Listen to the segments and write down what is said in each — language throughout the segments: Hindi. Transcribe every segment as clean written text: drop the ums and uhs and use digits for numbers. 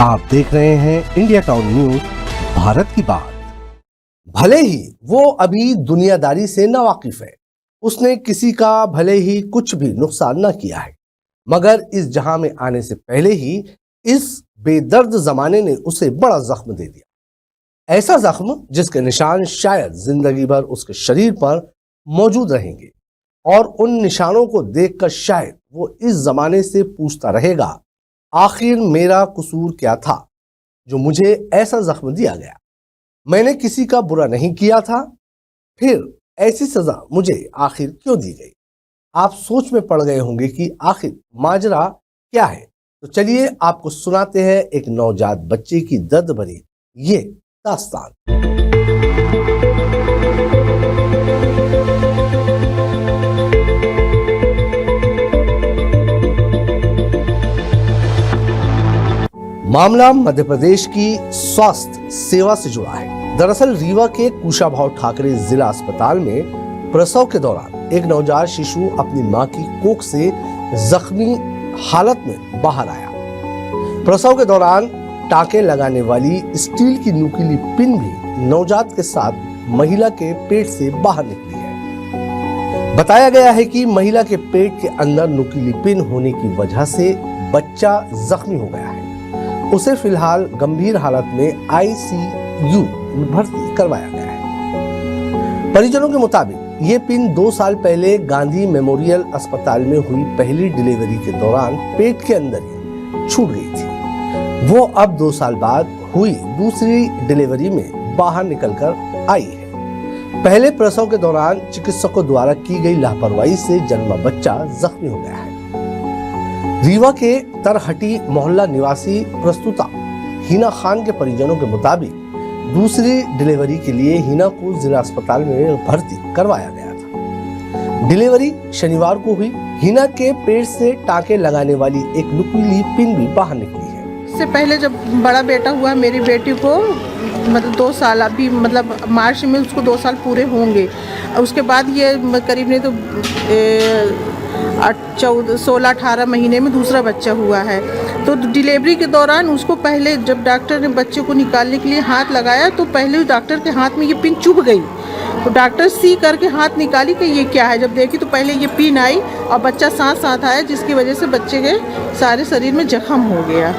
आप देख रहे हैं इंडिया टाउन न्यूज, भारत की बात। भले ही वो अभी दुनियादारी से नावाकिफ है, उसने किसी का भले ही कुछ भी नुकसान न किया है, मगर इस जहां में आने से पहले ही इस बेदर्द जमाने ने उसे बड़ा जख्म दे दिया। ऐसा जख्म जिसके निशान शायद जिंदगी भर उसके शरीर पर मौजूद रहेंगे और उन निशानों को देखकर शायद वो इस जमाने से पूछता रहेगा, आखिर मेरा कसूर क्या था जो मुझे ऐसा जख्म दिया गया। मैंने किसी का बुरा नहीं किया था, फिर ऐसी सजा मुझे आखिर क्यों दी गई। आप सोच में पड़ गए होंगे कि आखिर माजरा क्या है, तो चलिए आपको सुनाते हैं एक नवजात बच्चे की दर्द भरी ये दास्तान। मामला मध्य प्रदेश की स्वास्थ्य सेवा से जुड़ा है। दरअसल रीवा के कुशाभाऊ ठाकरे जिला अस्पताल में प्रसव के दौरान एक नवजात शिशु अपनी मां की कोख से जख्मी हालत में बाहर आया। प्रसव के दौरान टाके लगाने वाली स्टील की नुकीली पिन भी नवजात के साथ महिला के पेट से बाहर निकली है। बताया गया है कि महिला के पेट के अंदर नुकीली पिन होने की वजह से बच्चा जख्मी हो गया है। उसे फिलहाल गंभीर हालत में ICU में भर्ती करवाया गया है। परिजनों के मुताबिक ये पिन 2 साल पहले गांधी मेमोरियल अस्पताल में हुई पहली डिलीवरी के दौरान पेट के अंदर ही छूट गई थी। वो अब 2 साल बाद हुई दूसरी डिलीवरी में बाहर निकलकर आई है। पहले प्रसव के दौरान चिकित्सकों द्वारा की गई लापरवाही से जन्मा बच्चा जख्मी हो गया है। रीवा के तरहटी मोहल्ला निवासी प्रस्तुता हिना खान के परिजनों के मुताबिक दूसरी डिलीवरी के लिए हिना को जिला अस्पताल में भर्ती करवाया गया था। डिलीवरी शनिवार को हुई। हिना के पेट से टाके लगाने वाली एक नुकीली पिन भी बाहर निकली है। इससे पहले जब बड़ा बेटा हुआ, मेरी बेटी को मतलब 2 साल अभी मतलब मार्च में उसको 2 साल पूरे होंगे। उसके बाद ये करीब नहीं तो 16-18 महीने में दूसरा बच्चा हुआ है। तो डिलीवरी के दौरान उसको पहले जब डॉक्टर ने बच्चे को निकालने के लिए हाथ लगाया तो पहले डॉक्टर के हाथ में ये पिन चुभ गई। तो डॉक्टर सी करके हाथ निकाली कि ये क्या है। जब देखी तो पहले ये पिन आई और बच्चा साथ आया, जिसकी वजह से बच्चे के सारे शरीर में जख्म हो गया।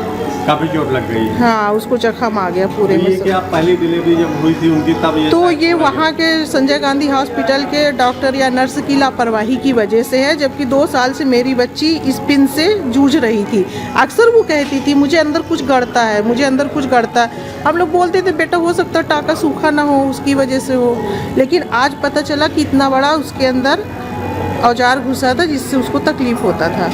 काफी चोट लग गई। हाँ, उसको जख्म आ गया पूरे में। ये क्या पहली डिलीवरी जब हुई थी उनकी तब ये वहाँ के संजय गांधी हॉस्पिटल के डॉक्टर या नर्स की लापरवाही की वजह से है, जबकि 2 साल से मेरी बच्ची इस पिन से जूझ रही थी। अक्सर वो कहती थी मुझे अंदर कुछ गड़ता है, मुझे अंदर कुछ गड़ता है। हम लोग बोलते थे बेटा हो सकता है टाका सूखा ना हो, उसकी वजह से हो, लेकिन आज पता चला कि इतना बड़ा उसके अंदर औजार घुसा था जिससे उसको तकलीफ होता था।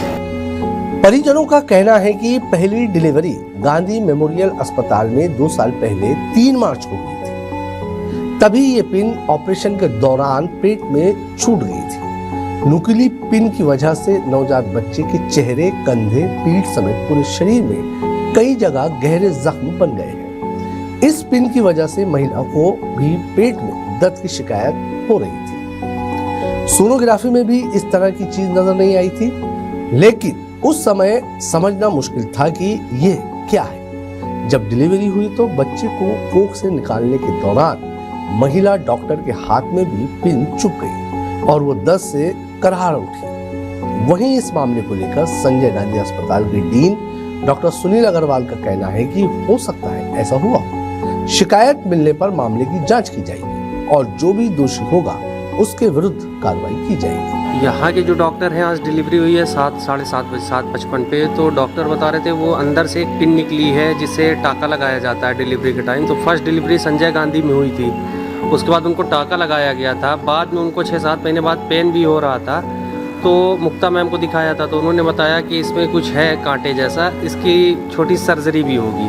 परिजनों का कहना है कि पहली डिलीवरी गांधी मेमोरियल अस्पताल में 2 साल पहले 3 मार्च को हुई थी। तभी ये पिन ऑपरेशन के दौरान पेट में छूट गई थी। नुकीली पिन की वजह से नवजात बच्चे के चेहरे, कंधे, पीठ समेत पूरे शरीर में कई जगह गहरे जख्म बन गए हैं। इस पिन की वजह से महिला को भी पेट में दर्द की शिकायत हो रही थी। सोनोग्राफी में भी इस तरह की चीज नजर नहीं आई थी, लेकिन उस समय समझना मुश्किल था कि ये क्या है। जब डिलीवरी हुई तो बच्चे को कोख से निकालने के दौरान महिला डॉक्टर के हाथ में भी पिन चुभ गई और वो दर्द से कराह उठी। वहीं इस मामले को लेकर संजय गांधी अस्पताल के डीन डॉक्टर सुनील अग्रवाल का कहना है कि हो सकता है ऐसा हुआ। शिकायत मिलने पर मामले की जांच की जाएगी और जो भी दोषी होगा उसके विरुद्ध कार्रवाई की जाएगी। यहाँ के जो डॉक्टर हैं, आज डिलीवरी हुई है 7:30-7:55 पे, तो डॉक्टर बता रहे थे वो अंदर से एक पिन निकली है जिससे टाका लगाया जाता है डिलीवरी के टाइम। तो फर्स्ट डिलीवरी संजय गांधी में हुई थी, उसके बाद उनको टाका लगाया गया था। बाद में उनको 6-7 महीने बाद पेन भी हो रहा था, तो मुक्ता मैम को दिखाया था, तो उन्होंने बताया कि इसमें कुछ है कांटे जैसा, इसकी छोटी सर्जरी भी होगी,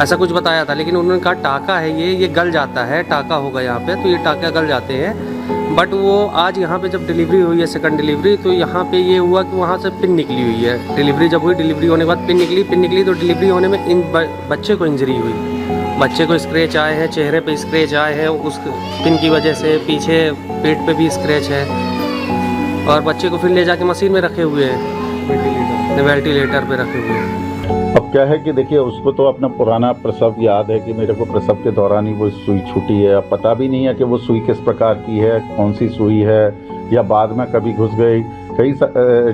ऐसा कुछ बताया था। लेकिन उन्होंने कहा टाका है ये गल जाता है, टाका होगा यहाँ पे, तो ये टाका गल जाते हैं। बट वो आज यहाँ पे जब डिलीवरी हुई है, सेकंड डिलीवरी, तो यहाँ पे ये हुआ कि वहाँ से पिन निकली हुई है। डिलीवरी जब हुई, डिलीवरी होने के बाद पिन निकली तो डिलीवरी होने में इन बच्चे को इंजरी हुई, बच्चे को स्क्रैच आए हैं, चेहरे पे स्क्रैच आए हैं उस पिन की वजह से, पीछे पेट पे भी स्क्रैच है, और बच्चे को फिर ले जाके मशीन में रखे हुए हैं, वेंटिलेटर पे रखे हुए हैं। अब क्या है कि देखिए उसको तो अपना पुराना प्रसव याद है कि मेरे को प्रसव के दौरान ही वो सुई छूटी है। अब पता भी नहीं है कि वो सुई किस प्रकार की है, कौन सी सुई है, या बाद में कभी घुस गई। कई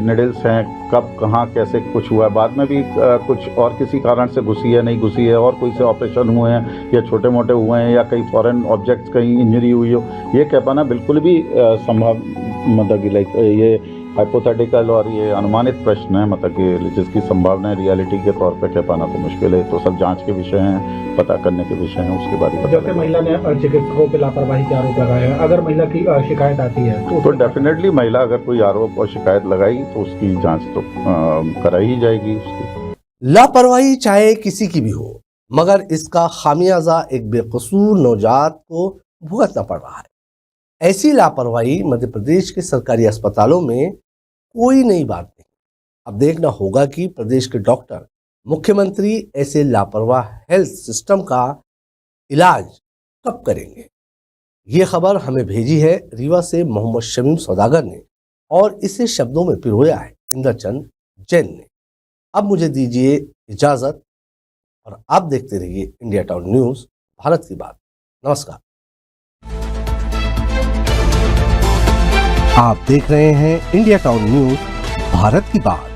निडल्स हैं, कब कहाँ कैसे कुछ हुआ है, बाद में भी कुछ और किसी कारण से घुसी है, नहीं घुसी है, और कोई से ऑपरेशन हुए हैं या छोटे मोटे हुए हैं, या कई फॉरेन ऑब्जेक्ट्स कहीं इंजरी हुई हो, ये कह पाना बिल्कुल भी संभव, मतलब कि लाइक ये हाइपोथेटिकल और ये अनुमानित प्रश्न है, मतलब कि जिसकी संभावना रियलिटी के तौर पे कह पाना तो मुश्किल है। तो सब जांच के विषय हैं, पता करने के विषय हैं, उसके बाद ही पता जैसे लगेगा। महिला ने चिकित्सकों पे लापरवाही के आरोप लगाए हैं, अगर महिला की शिकायत आती है तो डेफिनेटली महिला अगर कोई आरोप और शिकायत लगाई तो उसकी जांच तो कराई ही जाएगी उसकी। लापरवाही चाहे किसी की भी हो, मगर इसका खामियाजा एक बेकसूर नवजात को भुगतना पड़ रहा है। ऐसी लापरवाही मध्य प्रदेश के सरकारी अस्पतालों में कोई नई बात नहीं। अब देखना होगा कि प्रदेश के डॉक्टर, मुख्यमंत्री ऐसे लापरवाह हेल्थ सिस्टम का इलाज कब करेंगे। ये खबर हमें भेजी है रीवा से मोहम्मद शमीम सौदागर ने, और इसे शब्दों में पिरोया है इंद्रचंद जैन ने। अब मुझे दीजिए इजाजत और आप देखते रहिए इंडिया टाउन न्यूज, भारत की बात। नमस्कार। आप देख रहे हैं इंडिया टाउन न्यूज, भारत की बात।